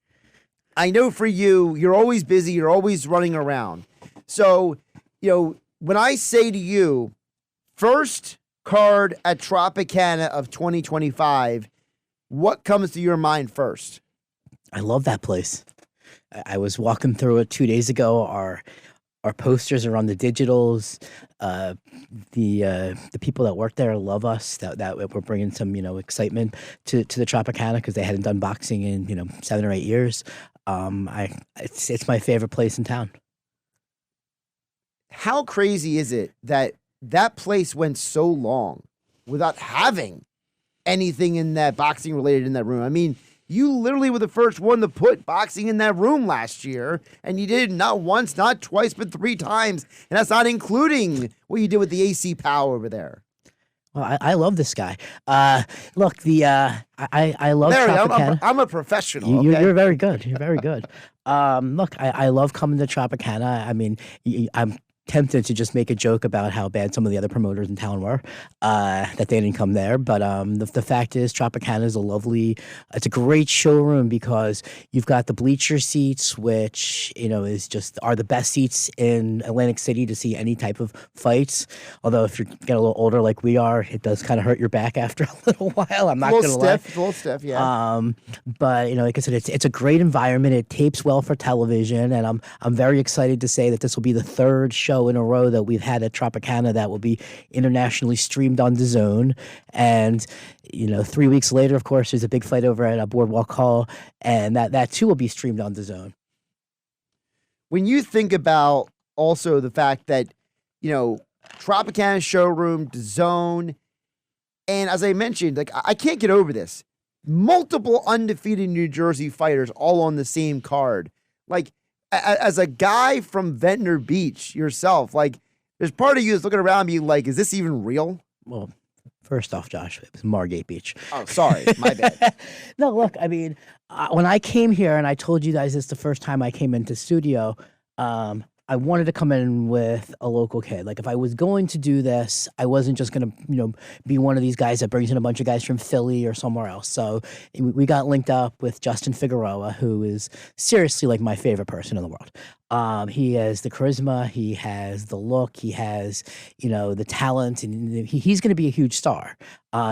I know for you, you're always busy. You're always running around. So, when I say to you, first card at Tropicana of 2025, what comes to your mind first? I love that place. I was walking through it 2 days ago. Our posters are on the digitals. The people that work there love us. That we're bringing some excitement to the Tropicana, because they hadn't done boxing in 7 or 8 years. It's my favorite place in town. How crazy is it that place went so long without having anything in that boxing related in that room? I mean, You literally were the first one to put boxing in that room last year, and you did it not once, not twice, but 3 times, and that's not including what you did with the AC Power over there. Well, I love this guy. Look, I love Larry, Tropicana. I'm a professional. Okay? You're very good. You're very good. Look, I love coming to Tropicana. I mean, I'm tempted to just make a joke about how bad some of the other promoters in town were, that they didn't come there. But the fact is, Tropicana is it's a great showroom because you've got the bleacher seats, which are the best seats in Atlantic City to see any type of fights. Although if you're getting a little older like we are, it does kind of hurt your back after a little while. I'm not going to lie. It's a little stiff, yeah. But like I said, it's a great environment. It tapes well for television, and I'm very excited to say that this will be the 3rd show in a row that we've had at Tropicana that will be internationally streamed on DAZN. And 3 weeks later, of course, there's a big fight over at Boardwalk Hall, and that too will be streamed on DAZN. When you think about also the fact that Tropicana Showroom, DAZN, and as I mentioned, like I can't get over this. Multiple undefeated New Jersey fighters all on the same card. Like, as a guy from Ventnor Beach yourself, like, there's part of you that's looking around being like, is this even real? Well, first off, Josh, it was Margate Beach. Oh, sorry. My bad. No, look, I mean, when I came here, and I told you guys this the first time I came into studio, I wanted to come in with a local kid. Like, if I was going to do this, I wasn't just going to, be one of these guys that brings in a bunch of guys from Philly or somewhere else. So we got linked up with Justin Figueroa, who is seriously like my favorite person in the world. He has the charisma, he has the look, he has, the talent, and he's going to be a huge star.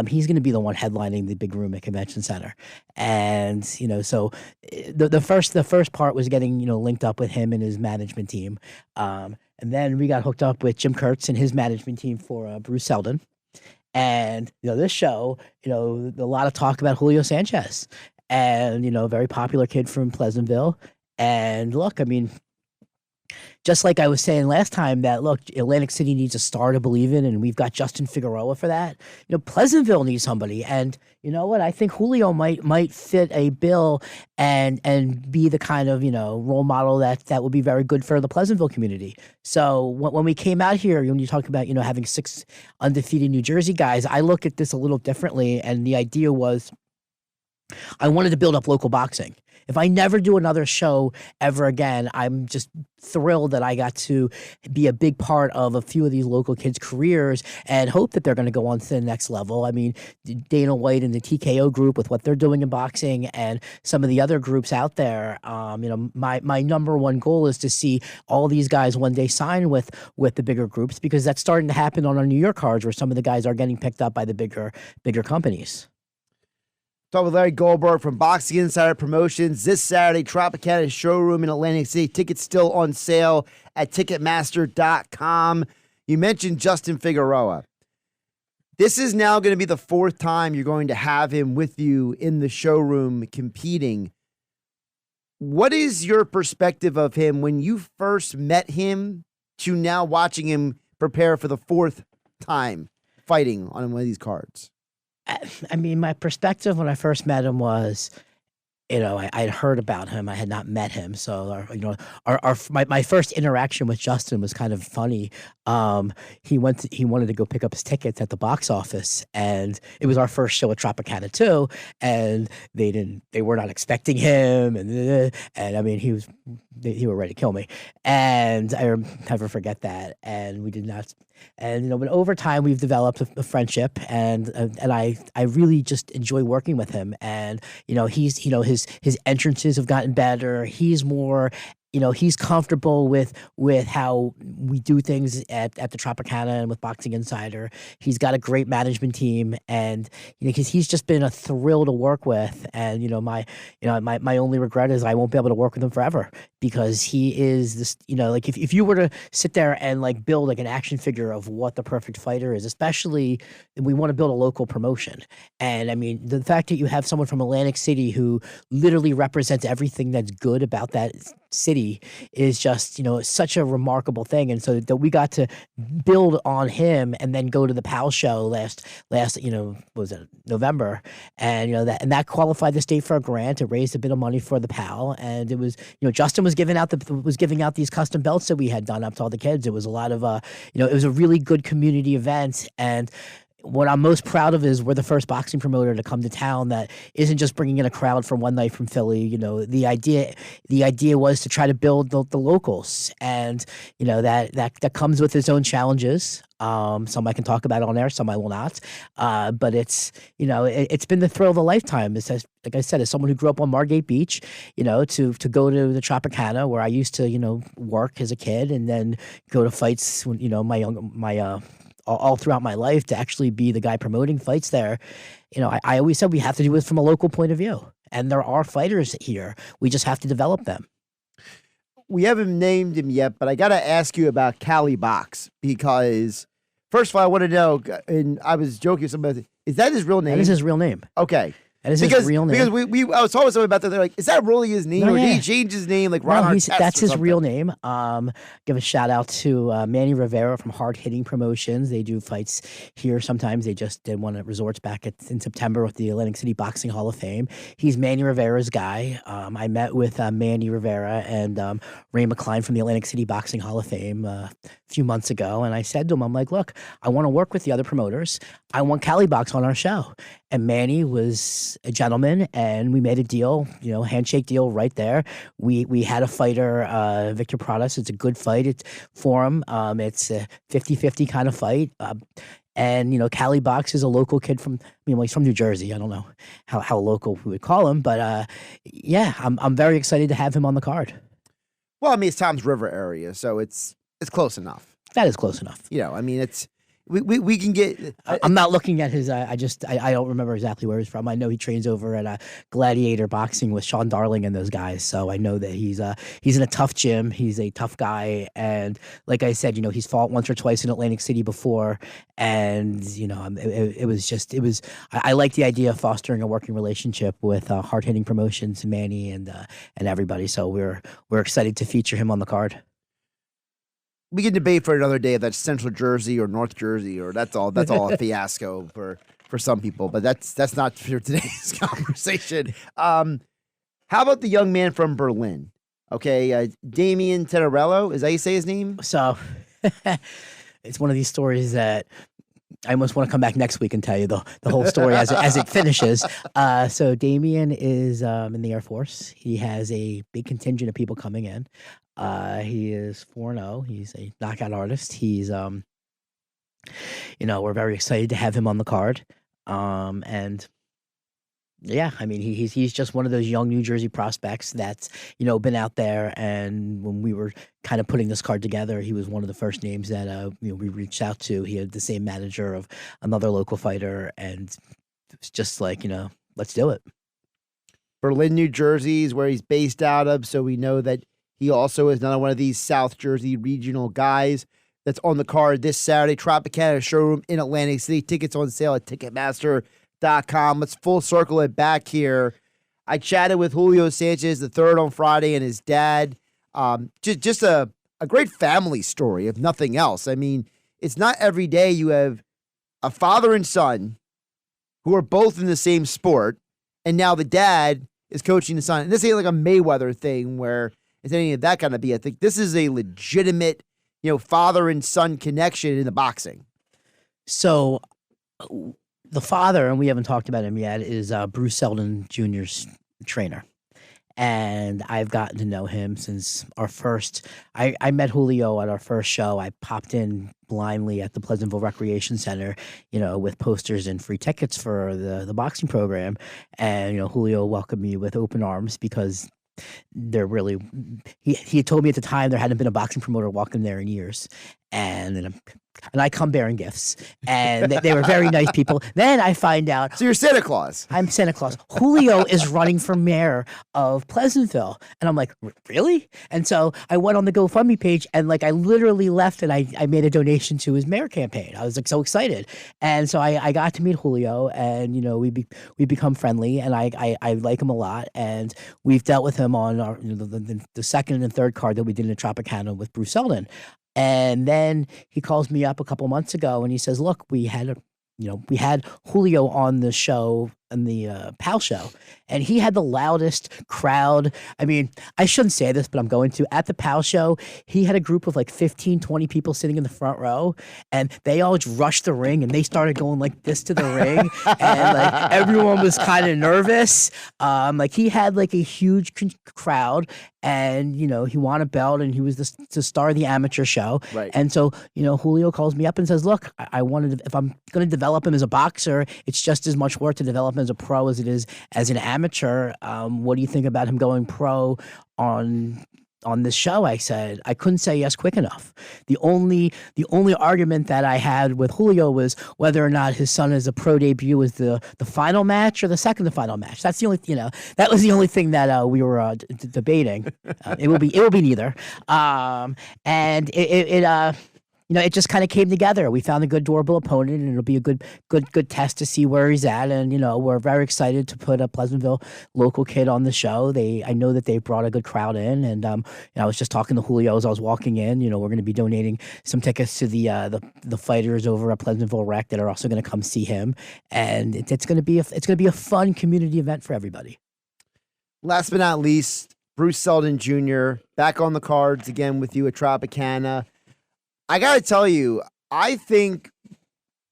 He's going to be the one headlining the big room at Convention Center. And, so the first part was getting, linked up with him and his management team. And then we got hooked up with Jim Kurtz and his management team for Bruce Seldon. And, this show, a lot of talk about Julio Sanchez and, a very popular kid from Pleasantville. And look, I mean, just like I was saying last time that, look, Atlantic City needs a star to believe in, and we've got Justin Figueroa for that. Pleasantville needs somebody. And you know what? I think Julio might fit a bill and be the kind of, role model that would be very good for the Pleasantville community. So when we came out here, when you talk about, having 6 undefeated New Jersey guys, I look at this a little differently. And the idea was I wanted to build up local boxing. If I never do another show ever again, I'm just thrilled that I got to be a big part of a few of these local kids' careers and hope that they're going to go on to the next level. I mean, Dana White and the TKO group with what they're doing in boxing and some of the other groups out there, my number one goal is to see all these guys one day sign with the bigger groups, because that's starting to happen on our New York cards where some of the guys are getting picked up by the bigger companies. Talk with Larry Goldberg from Boxing Insider Promotions this Saturday, Tropicana Showroom in Atlantic City. Tickets still on sale at Ticketmaster.com. You mentioned Justin Figueroa. This is now going to be the 4th time you're going to have him with you in the showroom competing. What is your perspective of him when you first met him to now watching him prepare for the 4th time fighting on one of these cards? I mean, my perspective when I first met him was, I'd heard about him. I had not met him. So, my first interaction with Justin was kind of funny. He wanted to go pick up his tickets at the box office, and it was our first show at Tropicana too. And they were not expecting him, and I mean, they were ready to kill me, and I never forget that. And we did not. And but over time we've developed a friendship, and I really just enjoy working with him. And he's his entrances have gotten better. He's more. He's comfortable with how we do things at the Tropicana and with Boxing Insider. He's got a great management team, and he's just been a thrill to work with. And my only regret is I won't be able to work with him forever, because he is this. Like if you were to sit there and like build like an action figure of what the perfect fighter is, especially we want to build a local promotion. And I mean, the fact that you have someone from Atlantic City who literally represents everything that's good about that City is just, such a remarkable thing. And so that we got to build on him and then go to the PAL show last, what was it, November. And, that qualified the state for a grant. It raised a bit of money for the PAL. And it was, Justin was giving out these custom belts that we had done up to all the kids. It was a lot of, it was a really good community event. And what I'm most proud of is we're the first boxing promoter to come to town that isn't just bringing in a crowd for one night from Philly. The idea was to try to build the locals, and that comes with its own challenges. Some I can talk about on air, some I will not. But it's been the thrill of a lifetime. Like I said, as someone who grew up on Margate Beach, to go to the Tropicana where I used to work as a kid, and then go to fights when all throughout my life, to actually be the guy promoting fights there. I always said we have to do it from a local point of view. And there are fighters here. We just have to develop them. We haven't named him yet, but I got to ask you about Cali Box, because first of all, I want to know, and I was joking with somebody, is that his real name? That is his real name. Okay. That is his real name. Because I was talking to somebody about that. They're like, is that really his name? No, or yeah. did he change his name like Ron Artest that's or his something? real name. Give a shout out to Manny Rivera from Hard Hitting Promotions. They do fights here sometimes. They just did one at Resorts back in September with the Atlantic City Boxing Hall of Fame. He's Manny Rivera's guy. I met with Manny Rivera and Ray McCline from the Atlantic City Boxing Hall of Fame a few months ago. And I said to him, I'm like, look, I want to work with the other promoters. I want Cali Box on our show. And Manny was a gentleman, and we made a deal, handshake deal right there. We had a fighter, Victor Pradas. It's a good fight. It's for him. It's a 50-50 kind of fight. And Cali Box is a local kid he's from New Jersey. I don't know how local we would call him, but yeah, I'm very excited to have him on the card. Well, I mean, it's Tom's River area, so it's close enough. That is close enough. It's. We can get. I'm not looking at his. I don't remember exactly where he's from. I know he trains over at Gladiator Boxing with Sean Darling and those guys. So I know that he's in a tough gym. He's a tough guy, and like I said, he's fought once or twice in Atlantic City before, and it was. I like the idea of fostering a working relationship with Hard Hitting Promotions, Manny, and everybody. So we're excited to feature him on the card. We can debate for another day if that's Central Jersey or North Jersey, or that's all a fiasco for some people. But that's not for today's conversation. How about the young man from Berlin? Okay, Damian Tenerello, is that how you say his name? So it's one of these stories that I almost want to come back next week and tell you the whole story as it finishes. So Damian is in the Air Force. He has a big contingent of people coming in. He is 4-0. He's a knockout artist. He's we're very excited to have him on the card. And yeah, I mean, he's just one of those young New Jersey prospects that's, been out there. And when we were kind of putting this card together, he was one of the first names that, we reached out to. He had the same manager of another local fighter. And it was just like, let's do it. Berlin, New Jersey is where he's based out of. So we know that he also is another one of these South Jersey regional guys that's on the card this Saturday. Tropicana Showroom in Atlantic City. Tickets on sale at Ticketmaster.com. Let's full circle it back here. I chatted with Julio Sanchez III on Friday and his dad. Just a great family story, if nothing else. I mean, it's not every day you have a father and son who are both in the same sport, and now the dad is coaching the son. And this ain't like a Mayweather thing where it's any of that kind of be. I think this is a legitimate, father and son connection in the boxing. So the father, and we haven't talked about him yet, is Bruce Selden Jr.'s trainer. And I've gotten to know him since our first. I met Julio at our first show. I popped in blindly at the Pleasantville Recreation Center, with posters and free tickets for the boxing program. And, Julio welcomed me with open arms because he had told me at the time there hadn't been a boxing promoter walking there in years. and I come bearing gifts, and they were very nice people. Then I find out So you're Santa Claus. I'm Santa Claus. Julio is running for mayor of Pleasantville. And I'm like, really? And so I went on the GoFundMe page and I literally left and I made a donation to his mayor campaign. I was so excited. And so I got to meet Julio and, we become friendly and I like him a lot. And we've dealt with him on our, the second and third card that we did in Tropicana with Bruce Selden. And then he calls me up a couple months ago and he says, look, we had Julio on the show in the PAL show, and he had the loudest crowd. I mean, I shouldn't say this, but I'm going to. At the PAL show, he had a group of 15, 20 people sitting in the front row, and they all just rushed the ring, and they started going like this to the ring, and everyone was kind of nervous. He had a huge crowd, and he won a belt, and he was the star of the amateur show. Right. And so, Julio calls me up and says, look, I wanted to, if I'm going to develop him as a boxer, it's just as much work to develop him as a pro as it is as an amateur. What do you think about him going pro on this show? I said I couldn't say yes quick enough. The only argument that I had with Julio was whether or not his son as a pro debut was the final match or the second to final match. That's the only that was the only thing that we were debating. It will be neither. And it just kind of came together. We found a good, durable opponent, and it'll be a good test to see where he's at. And we're very excited to put a Pleasantville local kid on the show. I know that they brought a good crowd in, and I was just talking to Julio as I was walking in. We're going to be donating some tickets to the fighters over at Pleasantville Rec that are also going to come see him, and it's going to be a fun community event for everybody. Last but not least, Bruce Selden Jr. back on the cards again with you at Tropicana. I got to tell you, I think,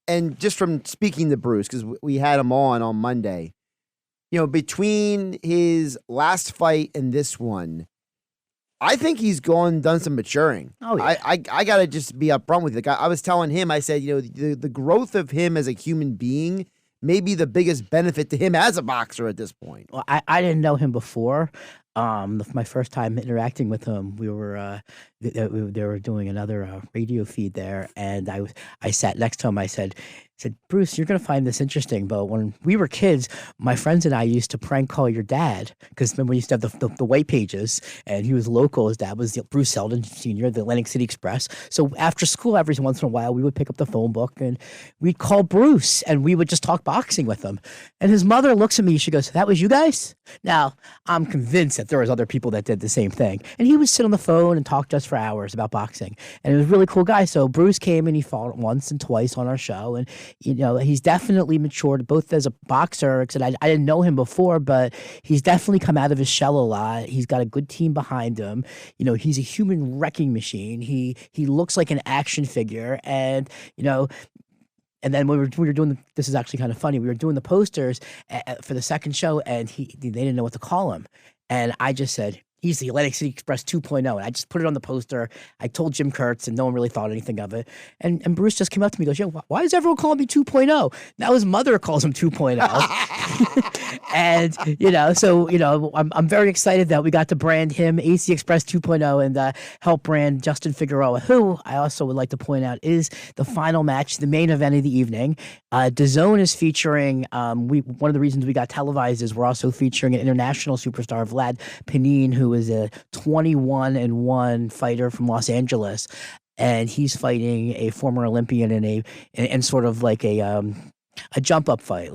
and just from speaking to Bruce, because we had him on Monday, between his last fight and this one, I think he's done some maturing. Oh, yeah. I got to just be upfront with you. I was telling him, I said, the growth of him as a human being may be the biggest benefit to him as a boxer at this point. Well, I didn't know him before. My first time interacting with him, we were they were doing another radio feed there, and I sat next to him. I said, Bruce, you're going to find this interesting, but when we were kids, my friends and I used to prank call your dad, because remember we used to have the white pages, and he was local. His dad was Bruce Selden Sr., the Atlantic City Express. So after school, every once in a while, we would pick up the phone book, and we'd call Bruce, and we would just talk boxing with him. And his mother looks at me, she goes, that was you guys? Now, I'm convinced that there was other people that did the same thing. And he would sit on the phone and talk to us for hours about boxing. And it was a really cool guy. So Bruce came and he fought once and twice on our show, and he's definitely matured both as a boxer. I didn't know him before, but he's definitely come out of his shell a lot. He's got a good team behind him. He's a human wrecking machine. He looks like an action figure, and and then we were doing this is actually kind of funny. We were doing the posters for the second show, and they didn't know what to call him, and I just said, he's the Atlantic City Express 2.0. And I just put it on the poster. I told Jim Kurtz, and no one really thought anything of it. And Bruce just came up to me and goes, why is everyone calling me 2.0? Now his mother calls him 2.0. And, so, I'm very excited that we got to brand him AC Express 2.0 and help brand Justin Figueroa, who I also would like to point out is the final match, the main event of the evening. DAZN is featuring, one of the reasons we got televised is we're also featuring an international superstar, Vlad Penin, who is a 21-1 fighter from Los Angeles, and he's fighting a former Olympian in sort of like a jump up fight.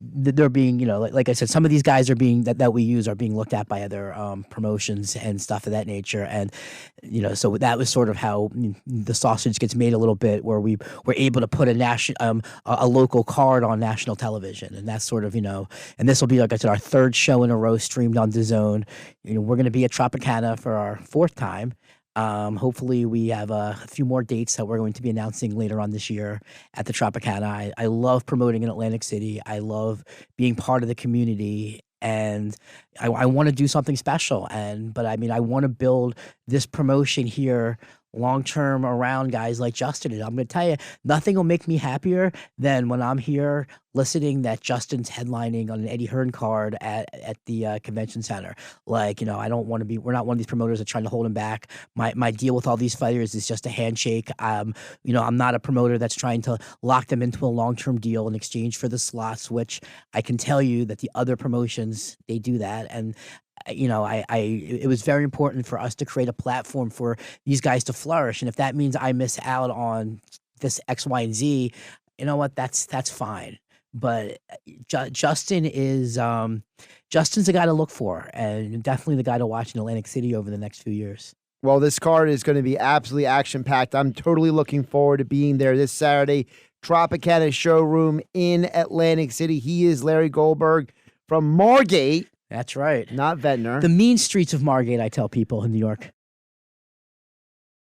They're being, like I said, some of these guys are being that we use are being looked at by other promotions and stuff of that nature, and so that was sort of how the sausage gets made a little bit, where we were able to put a local card on national television, and that's sort of and this will be, like I said, our third show in a row streamed on DAZN. We're going to be at Tropicana for our fourth time. Hopefully we have a few more dates that we're going to be announcing later on this year at the Tropicana. I love promoting in Atlantic City. I love being part of the community, and I want to do something special. But I want to build this promotion here long-term around guys like Justin. And I'm going to tell you, nothing will make me happier than when I'm here listening that Justin's headlining on an Eddie Hearn card at the convention center. Like, we're not one of these promoters that's trying to hold him back. My deal with all these fighters is just a handshake. I'm not a promoter that's trying to lock them into a long-term deal in exchange for the slots, which I can tell you that the other promotions, they do that. And it was very important for us to create a platform for these guys to flourish. And if that means I miss out on this X, Y, and Z, you know what? That's fine. But Justin is Justin's the guy to look for, and definitely the guy to watch in Atlantic City over the next few years. Well, this card is going to be absolutely action-packed. I'm totally looking forward to being there this Saturday. Tropicana Showroom in Atlantic City. He is Larry Goldberg from Margate. That's right. Not Ventnor. The mean streets of Margate, I tell people in New York.